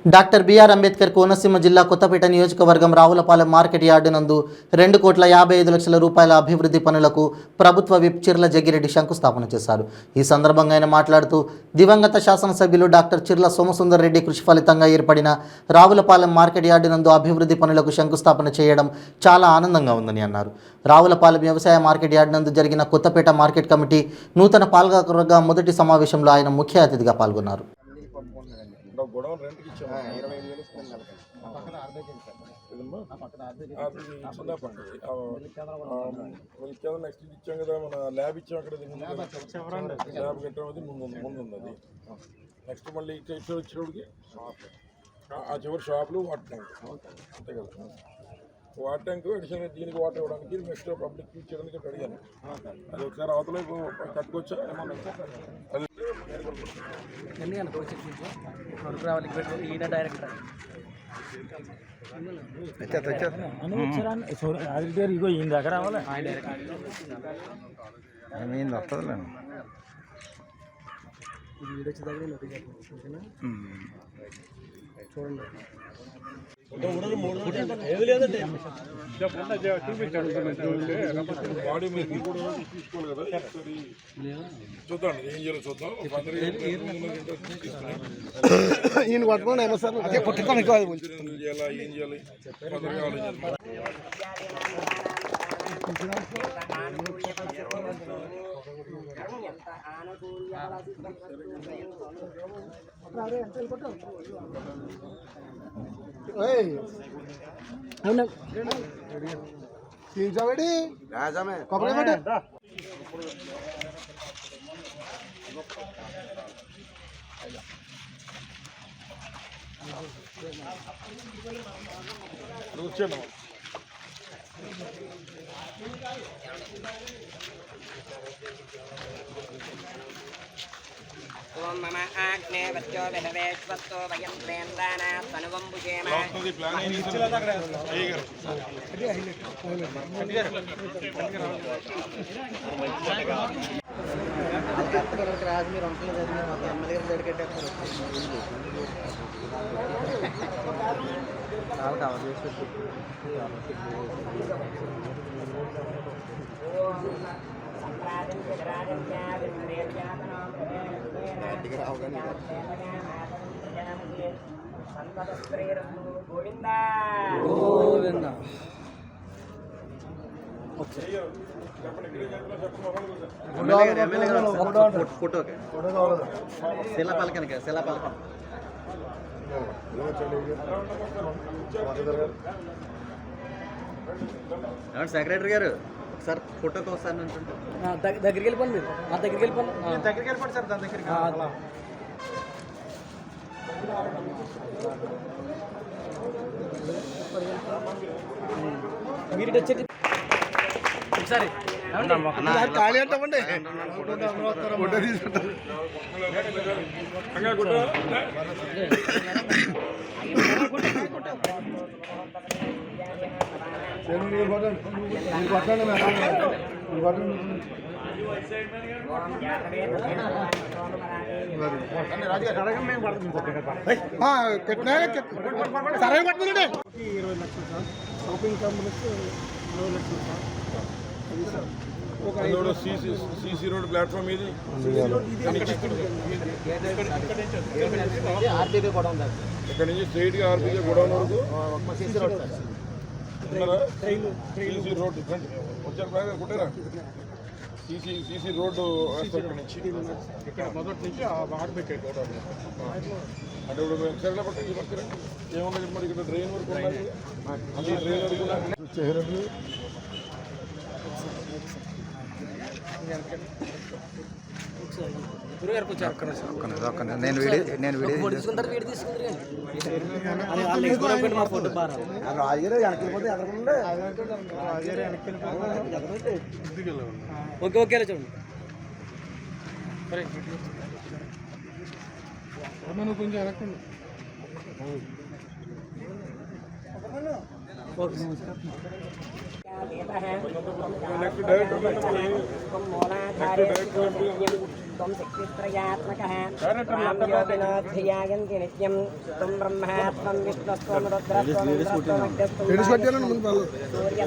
Doctor BR Ambedkar Konaseema జిల్లా కొత్తపేట నియోజకవర్గం Ravulapalem market yard నందు 2,55,00,000 రూపాయల అభివృద్ధి పనులకు ప్రభుత్వ విప్ చిర్ల జగ్గిరెడ్డి శంకుస్థాపన చేశారు. ఈ సందర్భంగా ఆయన మాట్లాడుతూ దివంగత శాసనసభ్యులు డాక్టర్ చిర్ల సోమసుందర్ రెడ్డి కృషి ఫలితంగా ఏర్పడిన రావులపాలెం మార్కెట్ యార్డు నందు అభివృద్ధి పనులకు శంకుస్థాపన చేయడం చాలా ఆనందంగా ఉందని అన్నారు. రావులపాలెం వ్యవసాయ మార్కెట్ యార్డు నందు జరిగిన కొత్తపేట మార్కెట్ కమిటీ నూతన పాలకవర్గ మొదటి సమావేశంలో ఆయన ముఖ్య అతిథిగా పాల్గొన్నారు. గొడవ రెంట్కి ఇచ్చాము 25,000 ఇస్తుంది నెలకి. నెక్స్ట్ ఇచ్చాం కదా, మన ల్యాబ్ ఇచ్చాం. అక్కడ ల్యాబ్ కట్టడం అది ముందుంది. అది నెక్స్ట్ మళ్ళీ ఇక్కడ వచ్చేటికి ఆ చివరి షాపులు వాటర్ ట్యాంక్ అంతే కదా. వాటర్ ట్యాంక్ అడిషనల్ దీనికి వాటర్ ఇవ్వడానికి నెక్స్ట్ పబ్లిక్ ఇచ్చేయడానికి అడిగాను. అది ఒకసారి అవతల కట్టుకోవచ్చా అది ఇగో ఈయన దగ్గర రావాలి వస్తుందిలే. చూడండి బాడీ మీద కూడా తీసుకోవాలి కదా. చూద్దాం ఏం చేయాలో చూద్దాం. ఈయన పట్టుకోండి చేయాలా ఏం చేయాలి వచ్చాను. ఓం మమ ఆగ్నే వచ్చో వినవేశ్వస్తో వయం ప్రేందానా తనువంబుజేమ. రాజమీరు వంటలు చదివిన ఒక ఎమ్మెల్యే జరిగేటప్పుడు ఫోటో శిలాపాలకనక శిలాపాలకం సెక్రటరీ గారు ఒకసారి ఫోటోకి ఒకసారి దగ్గరికి వెళ్ళిపోండి. మీరు ఆ దగ్గరికి వెళ్ళిపోండి సార్. దాని దగ్గరికి మీరు వచ్చేది ఒకసారి ఖాళీ అంటామండి. ఫోటో తీసుకుంటారు. సరే 20 లక్షలు సార్. షాపింగ్ కాంప్లెక్స్ 20 లక్షలు సార్. సీసీ రోడ్ ప్లాట్ఫామ్ ఇది ఇక్కడ నుంచి స్ట్రైట్ గా ఆర్బీకే గోడౌన్ వరకు సీసీ రోడ్ వచ్చారు బాగా కుట్టారా. సీసీ రోడ్డు ఇక్కడ నుంచి ఇక్కడ మొదటి నుంచి ఆర్బీకే గోడౌన్ అంటే ఇప్పుడు మేము సరైన పట్టి పక్కన ఏమన్నా మరి ఇక్కడ డ్రైన్ వరకు ఉండాలి. అన్ని డ్రైన్ వరకు చేరండి. ఓకే చూడండి. కొంచెం వెనక్కండి. నెక్స్ట్ డైరెక్ట్ त्वं शक्तित्रयात्मकः त्वां योगिनोऽध्यायन्ति नित्यं त्वं ब्रह्मा त्वं विष्णुस्त्वं रुद्रस्त्वमग्रस्त्वं सूर्य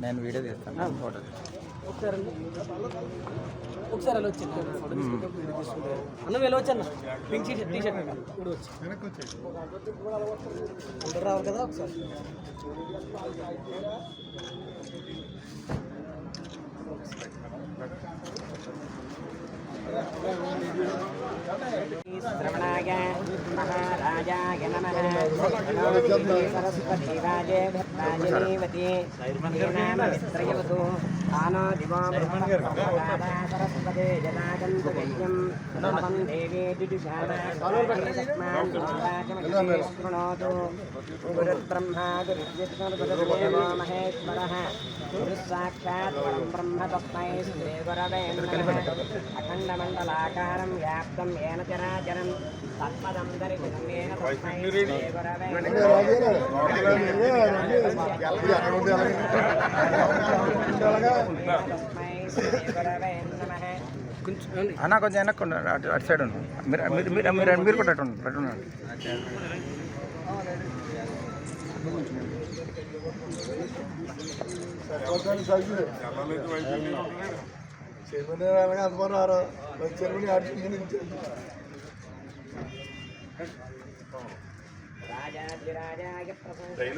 నేను వీడియో తీస్తాను ఫోటో ఒకసారి అలా వచ్చి అన్న వెళ్ళవచ్చు అన్న పింక్ టీ షర్ట్ ఇప్పుడు వచ్చి అందరు రావాలి కదా ఒకసారి श्रवणाय महाराजाय नमः सरस्वती राजे भद्राजनीवती मित्रयवतु आनो दिवो सरस्वते जनागन्तव्यं नमं देवी दुजुषाणोतु गुरुर्ब्रह्मा गुरुर्विष्णुर्गुरुर्देवो महेश्वरः गुरुस्साक्षात् परं ब्रह्म तस्मै श्रीगुरवे नमः अखण्डमण्डलाकारं व्याप्तं येन चराचरं तत्पदं दर्शितं येन तस्मै श्रीगुरवे नमः అన్న కొంచెం వెనక్కు అటు సైడ్ ఉండు మీరు కూడా అటు ఉండండి राजाधिराजाय प्रसन्नाय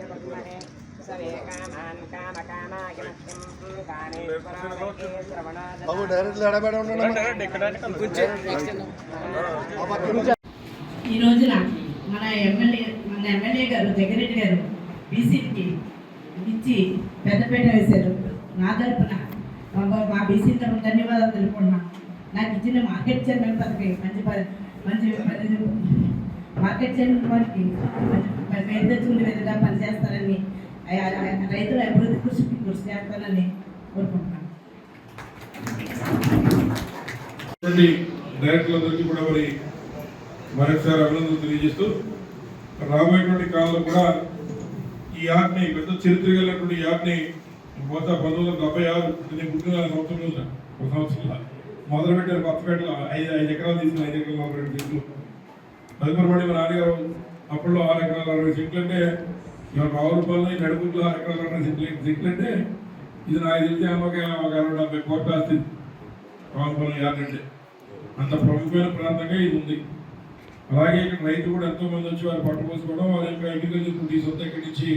ब्रह्मणे सवे कामान् कामकामाय मह्यं कामेश्वराय श्रवणाय ఈ రోజున మన ఎమ్మెల్యే గారు జగ్గిరెడ్డి గారు బీసీకి ఇచ్చి పెద్దపేట వేశారు. నా తరపున మా బీసీ తరపున ధన్యవాదాలు తెలుపుకున్నాను. నాకు ఇచ్చిన మార్కెట్ చైర్మన్ పదవి మంచి మార్కెట్ చైర్మన్ వారికి పేరు తెచ్చుకునే విధంగా పనిచేస్తారని రైతుల అభివృద్ధి కృషి చేస్తానని కోరుకుంటున్నాను. డైరెక్టర్లందరికీ కూడా మరొకసారి అభినందనలు తెలియజేస్తూ రాబోయేటువంటి కాలంలో కూడా ఈ యాప్ని పెద్ద చరిత్ర కలిగినటువంటి యాప్ని మొత్తం 1976 నేను పుట్టిన సంవత్సరంలో మొదలుపెట్టారు. కొత్తపేటలో 5 ఎకరాలు తీసుకుని 5 ఎకరాలు 42 సెంట్లు తదుపరి మా నాన్నగారు అప్పట్లో 6 ఎకరాలు 60 సెంట్లు అంటే ఇవాళ రావులపల్లి నడుపుట్లో 6 ఎకరాలు 60 సెంట్లు అంటే ఇది నాకు తెలిసి ఒక 60-70 కోట్ల ఆస్తి రావులపల్లి యాప్ అంటే అంత ప్రముఖమైన ప్రాంతంగా ఇది ఉంది. అలాగే ఇక్కడ రైతులు కూడా ఎంతో మంది వచ్చి వారు పట్టుకోసుకోవడం వారి యొక్క అగ్రికల్చర్ ప్రొడ్యూస్ అంతా ఇక్కడి నుంచి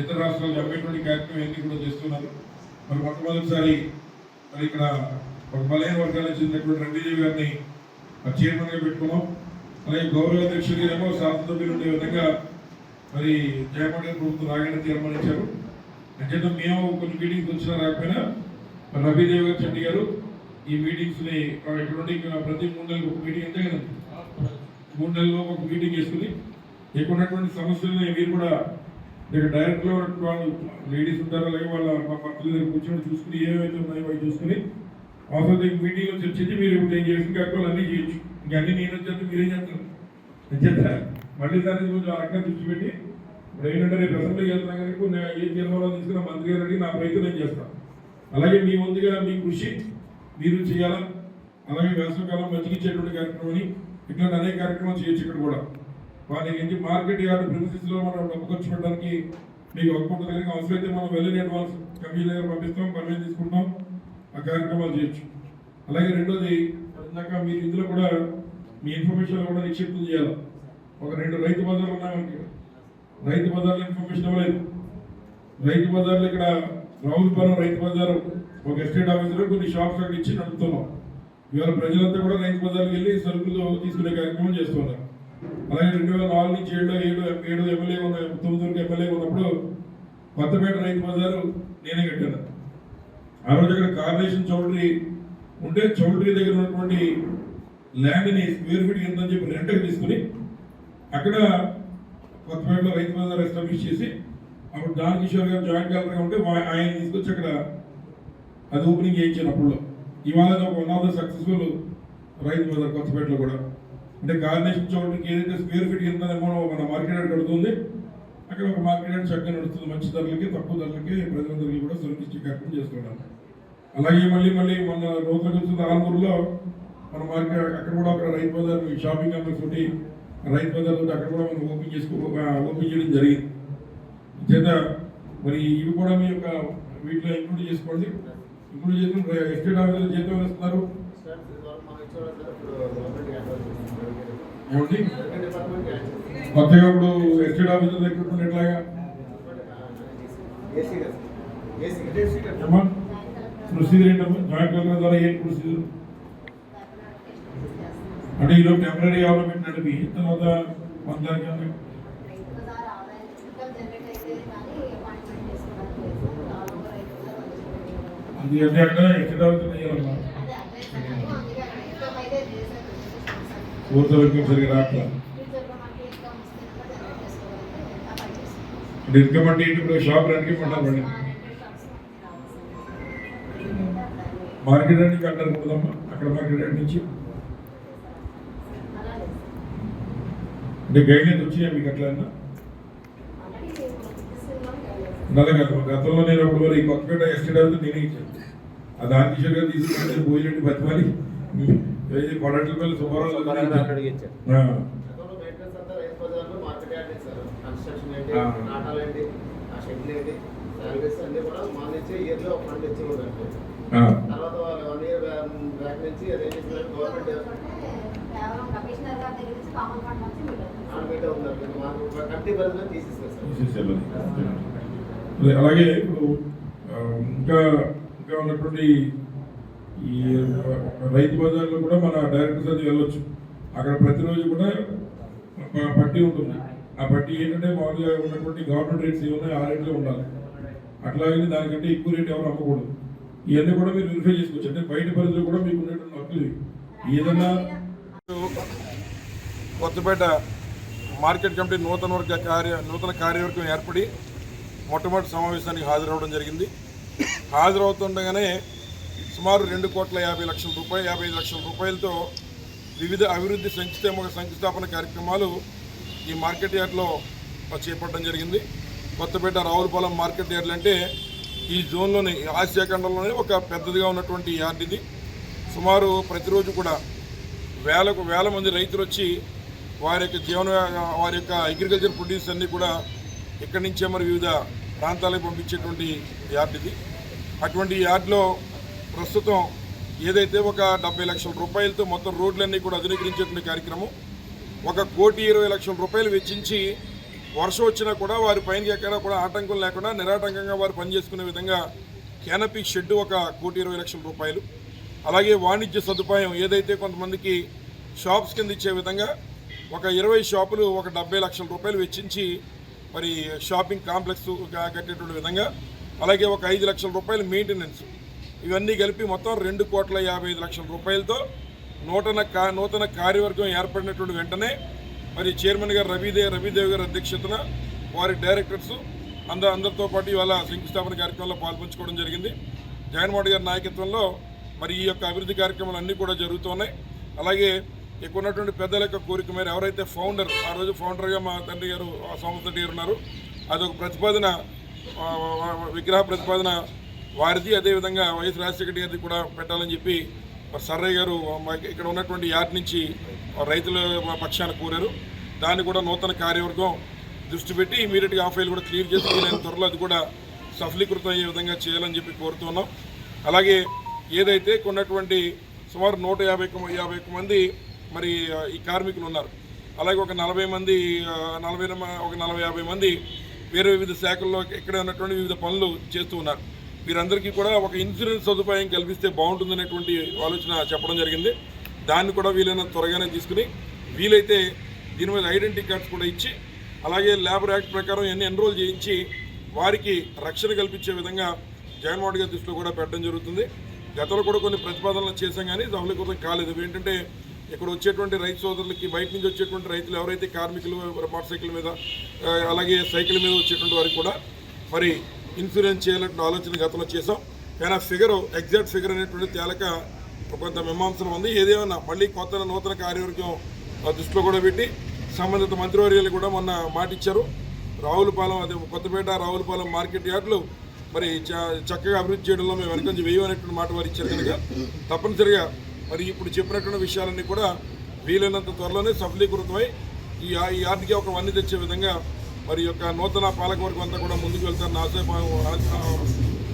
ఇతర రాష్ట్రాలకు అమ్మేటువంటి కార్యక్రమం అన్ని కూడా చేస్తున్నారు. మరి మొట్టమొదటిసారి మరి ఇక్కడ ఒక బలహీన వర్గాలకు చెందినటువంటి రంగదేవి గారిని చైర్మన్గా పెట్టుకున్నాం. అలాగే గౌరవ అధ్యక్షుడు ఏమో శాసనసభ్యులు ఉండే విధంగా మరి జయమండ్రి ప్రభుత్వం రాగానే తీర్మానించారు. అంటే మేము కొన్ని మీటింగ్స్ వచ్చినా రాకపోయినా రవిదేవి గారు చండి గారు ఈ మీటింగ్స్ని ఇక్కడ నుండి ప్రతి 3 నెలలకు ఒక మీటింగ్ అంతే కదా 3 నెలల్లో ఒక మీటింగ్ వేసుకుని ఇక్కడ ఉన్నటువంటి సమస్యలని మీరు కూడా ఇక్కడ డైరెక్ట్లో ఉన్నటువంటి వాళ్ళు లేడీస్ ఉంటారో అలాగే వాళ్ళ మా భర్తల దగ్గర కూర్చొని చూసుకుని ఏమైతే ఉన్నాయో అవి చూసుకుని అవసరం మీటింగ్లో చర్చించి మీరు ఇప్పుడు నేను చేసిన కార్యక్రమాలు అన్నీ చేయొచ్చు. ఇంకా అన్నీ నేను వచ్చేస్తే మీరేం చేస్తారు చెప్తారా మళ్ళీ దాన్ని కొంచెం ఆ రకంగా దృష్టి పెట్టి ఇప్పుడు ఏంటంటే రేపు అసెంబ్లీకి వెళ్తున్నా కానీ ఏ తీర్మానాలు తీసుకున్న మంత్రి గారు అడిగి నా ప్రయత్నం నేను చేస్తాను. అలాగే మీ ముందుగా మీ కృషి మీరు చేయాలా. అలాగే వేసవకాలం మజ్జిగించేటువంటి కార్యక్రమాన్ని ఇట్లాంటి అనేక కార్యక్రమాలు చేయొచ్చు. ఇక్కడ కూడా వారికి మార్కెట్ యార్డ్ ప్రిన్సిస్లో మనం డబ్బు ఖర్చు పెట్టడానికి మీకు ఒక్కొక్క దగ్గర అవసరమైతే మనం వెళ్ళని అడ్వాన్స్ కమిటీ దగ్గర పంపిస్తాం, పర్మిషన్ తీసుకుంటాం, ఆ కార్యక్రమాలు చేయొచ్చు. అలాగే రెండోది ఇందాక మీరు ఇందులో కూడా మీ ఇన్ఫర్మేషన్ కూడా నిక్షిప్తం చేయాలి. ఒక 2 రైతు బజార్లు ఉన్నాయంటే రైతు బజార్లో ఇన్ఫర్మేషన్ ఇవ్వలేదు. రైతు బజార్లు ఇక్కడ రావులపురం రైతు బజారు ఒక ఎస్టేట్ ఆఫీసర్ కొన్ని షాప్స్ అక్కడ ఇచ్చి నడుపుతున్నాం. ఇవాళ ప్రజలంతా కూడా రైతు బజార్కి వెళ్ళి సరుకులు తీసుకునే కార్యక్రమం చేస్తున్నారు. అలాగే 2004 నుంచి 7 ఎమ్మెల్యే 9 వరకు ఎమ్మెల్యే ఉన్నప్పుడు కొత్తపేట రైతు బజారు నేనే కట్టాను. ఆ రోజు అక్కడ కార్పొరేషన్ చౌల్ట్రీ ఉంటే చౌల్ట్రీ దగ్గర ఉన్నటువంటి ల్యాండ్ని స్క్వేర్ ఫీట్ ఎంత అని చెప్పి రెంట్కి తీసుకుని అక్కడ కొత్తపేటలో రైతు బజార్ ఎస్టాబ్లిష్ చేసి అప్పుడు దాని కిషోర్ గారు జాయింట్ కలెక్టర్గా ఉంటే ఆయన తీసుకొచ్చి అక్కడ అది ఓపెనింగ్ చేయించాను. అప్పుడు ఇవాళ ఒక one of the successful Rythu Bazar కొత్తపేటలో కూడా. అంటే కార్పొరేషన్ చౌల్ట్రీకి ఏదైతే స్క్వేర్ ఫీట్ ఎంత మన మార్కెట్ యార్డ్ కడుతుంది, అక్కడ ఒక మార్కెట్ యార్డ్ చక్కగా నడుస్తుంది. మంచి ధరలకి తక్కువ ధరలకి ప్రజలందరికీ కూడా సర్వీస్ కార్యక్రమం చేస్తున్నాం. అలాగే మళ్ళీ మన నూతన వచ్చిన ఆల్మూరులో మన మార్కెట్ అక్కడ కూడా ఒక రైతు బజార్ షాపింగ్ కాంప్లెక్స్ ఒకటి రైతు బజార్ తోటి అక్కడ కూడా మనం ఓపెన్ చేయడం జరిగింది. చేత మరి ఇవి కూడా మీ యొక్క వీటిలో ఇంక్లూడ్ చేసుకోండి. ఇంక్లూడ్ చేసుకుని ఎస్టేట్ ఆఫీసర్లు జీతం వేస్తున్నారు ఏమండి. కొత్తగా ఇప్పుడు ఎస్టేట్ ఆఫీసర్ రిక్రూట్మెంట్ ఎట్లాగా ప్రొసీజర్ ఏంటమ్మా? జాయింట్ కలెక్టర్ ద్వారా ఏంటి ప్రొసీజర్ అంటే ఈరోజు టెంపరీ గవర్నమెంట్ నడిపి తర్వాత అది అంటే అక్కడ ఎస్టేట్ ఆఫీసర్ చేయాలమ్మా. సరిగ్గా రాట్లా ఇన్కమ్ అంటే ఇప్పుడు షాప్ రెంట్కి పడాలి. మార్కెట్ రెంట్కి అంటారు కదమ్మా, అక్కడ మార్కెట్ రెంట్ నుంచి అంటే గైడ్లైన్స్ వచ్చినాయి మీకు అట్లా గతంలో నేను అప్పుడు ఈ కొత్తపేట ఎస్టేట్ ఆఫీసర్ నేనే ఇచ్చాను. ఆ దాని కిషోర్ గారు తీసుకుని పోయినట్టు బతిమాలి పడట్ల పిల్లలు సుమారు తర్వాత వాళ్ళు 1 year బ్యాక్ నుంచి గవర్నమెంట్ అలాగే ఇప్పుడు ఇంకా ఉన్నటువంటి ఈ రైతు బజార్లో కూడా మన డైరెక్టర్ సార్ వెళ్ళొచ్చు. అక్కడ ప్రతిరోజు కూడా పట్టీ ఉంటుంది. ఆ పట్టీ ఏంటంటే మామూలుగా ఉన్నటువంటి గవర్నమెంట్ రేట్స్ ఏమున్నాయి ఆ రేట్లో ఉండాలి. అట్లాగే దానికంటే ఎక్కువ రేట్ ఎవరు అమ్మకూడదు. ఇవన్నీ కూడా మీరు వెరిఫై చేసుకోవచ్చు. అంటే బయట పరిధిలో కూడా మీకు ఉండేటువంటి హక్కులు ఏదన్నా. కొత్తపేట మార్కెట్ కమిటీ నూతన కార్యవర్గం ఏర్పడి మొట్టమొదటి సమావేశానికి హాజరవడం జరిగింది. హాజరవుతుండగానే సుమారు 2,50,00,000 రూపాయలు 55 లక్షల రూపాయలతో వివిధ అభివృద్ధి శంకుస్థాపన కార్యక్రమాలు ఈ మార్కెట్ యార్డ్లో చేపట్టడం జరిగింది. కొత్తపేట రావులపాలెం మార్కెట్ యార్డ్లు అంటే ఈ జోన్లోని ఆసియా ఖండంలోనే ఒక పెద్దదిగా ఉన్నటువంటి యార్డ్ ఇది. సుమారు ప్రతిరోజు కూడా వేల మంది రైతులు వచ్చి వారి యొక్క అగ్రికల్చర్ ప్రొడ్యూస్ అన్నీ కూడా ఇక్కడి నుంచే మరి వివిధ ప్రాంతాలకు పంపించేటువంటి యార్డ్ ఇది. అటువంటి యార్డ్లో ప్రస్తుతం ఏదైతే ఒక 70 లక్షల రూపాయలతో మొత్తం రోడ్లన్నీ కూడా ఆధునీకరించేటువంటి కార్యక్రమం 1,20,00,000 రూపాయలు వెచ్చించి వర్షం వచ్చినా కూడా వారి పైన ఎక్కడా కూడా ఆటంకం లేకుండా నిరాటంకంగా వారు పనిచేసుకునే విధంగా క్యానపీ షెడ్ 1,20,00,000 రూపాయలు. అలాగే వాణిజ్య సదుపాయం ఏదైతే కొంతమందికి షాప్స్ కింద ఇచ్చే విధంగా ఒక 20 షాపులు 70 లక్షల రూపాయలు వెచ్చించి మరి షాపింగ్ కాంప్లెక్స్ కట్టేటువంటి విధంగా, అలాగే 5 లక్షల రూపాయలు మెయింటెనెన్స్, ఇవన్నీ కలిపి మొత్తం 2,55,00,000 రూపాయలతో నూతన కార్యవర్గం ఏర్పడినటువంటి వెంటనే మరి చైర్మన్ గారు రవిదేవ్ గారి అధ్యక్షతన వారి డైరెక్టర్స్ అందరితో పాటు ఇవాళ శంకుస్థాపన కార్యక్రమంలో పాల్పంచుకోవడం జరిగింది. జగన్మోహన్ గారి నాయకత్వంలో మరి ఈ యొక్క అభివృద్ధి కార్యక్రమాలు అన్నీ కూడా జరుగుతున్నాయి. అలాగే ఇక్కడ ఉన్నటువంటి పెద్దల యొక్క కోరిక మేర ఎవరైతే ఫౌండర్, ఆ రోజు ఫౌండర్గా మా తండ్రి గారు సోమశెట్టి గారు ఉన్నారు, అదొక ప్రతిపాదన విగ్రహ ప్రతిపాదన వారిది, అదేవిధంగా వైఎస్ రాజశేఖర గారిది కూడా పెట్టాలని చెప్పి మరి సర్రయ్య గారు ఇక్కడ ఉన్నటువంటి యార్డ్ నుంచి రైతుల పక్షాన కోరారు. దాన్ని కూడా నూతన కార్యవర్గం దృష్టి పెట్టి ఇమీడియట్గా ఆ ఫైల్ కూడా క్లియర్ చేసి నేను త్వరలో అది కూడా సఫలీకృతం అయ్యే విధంగా చేయాలని చెప్పి కోరుతున్నాం. అలాగే ఏదైతే కొన్నటువంటి సుమారు 150 మంది మరి ఈ కార్మికులు ఉన్నారు, అలాగే ఒక 40 మంది 40-50 మంది వేరే వివిధ శాఖల్లో ఇక్కడే ఉన్నటువంటి వివిధ పనులు చేస్తూ ఉన్నారు. వీరందరికీ కూడా ఒక ఇన్సూరెన్స్ సదుపాయం కల్పిస్తే బాగుంటుందనేటువంటి ఆలోచన చెప్పడం జరిగింది. దాన్ని కూడా వీలైన త్వరగానే తీసుకుని వీలైతే దీని మీద ఐడెంటిటీ కార్డ్స్ కూడా ఇచ్చి అలాగే లేబర్ యాక్ట్ ప్రకారం ఎన్రోల్ చేయించి వారికి రక్షణ కల్పించే విధంగా జగన్మోహన్ గారి దృష్టిలో కూడా పెట్టడం జరుగుతుంది. గతంలో కూడా కొన్ని ప్రతిపాదనలు చేశాం కానీ సఫలీకృతం కాలేదు. ఏంటంటే ఇక్కడ వచ్చేటువంటి రైతు సోదరులకి బయట నుంచి వచ్చేటువంటి రైతులు ఎవరైతే కార్మికులు మోటార్ సైకిల్ మీద అలాగే సైకిల్ మీద వచ్చేటువంటి వారికి కూడా మరి ఇన్సూరెన్స్ చేయాలంటే ఆలోచన గతంలో చేసాం. కానీ ఆ ఫిగర్ ఎగ్జాక్ట్ ఫిగర్ అనేటువంటి తేలక కొంత మీమాంసనం ఉంది. ఏదేమన్నా మళ్ళీ నూతన కార్యవర్గం దృష్టిలో కూడా పెట్టి సంబంధిత మంత్రివర్యాలు కూడా మొన్న మాట ఇచ్చారు. రావులపాలెం అదే కొత్తపేట రావులపాలెం మార్కెట్ యార్డులు మరి చక్కగా అభివృద్ధి చేయడంలో మేము వెనకంజ వేయమనేటువంటి మాట వారు ఇచ్చారు కనుక తప్పనిసరిగా మరి ఇప్పుడు చెప్పినటువంటి విషయాలన్నీ కూడా వీలైనంత త్వరలోనే సఫలీకృతమై ఈ యార్డుకి ఒక వన్నీ తెచ్చే విధంగా మరి యొక్క నూతన పాలకవర్గం అంతా కూడా ముందుకు వెళ్తారని ఆశ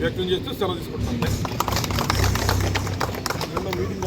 వ్యక్తం చేస్తూ సెలవు తీసుకుంటాం. మీటింగ్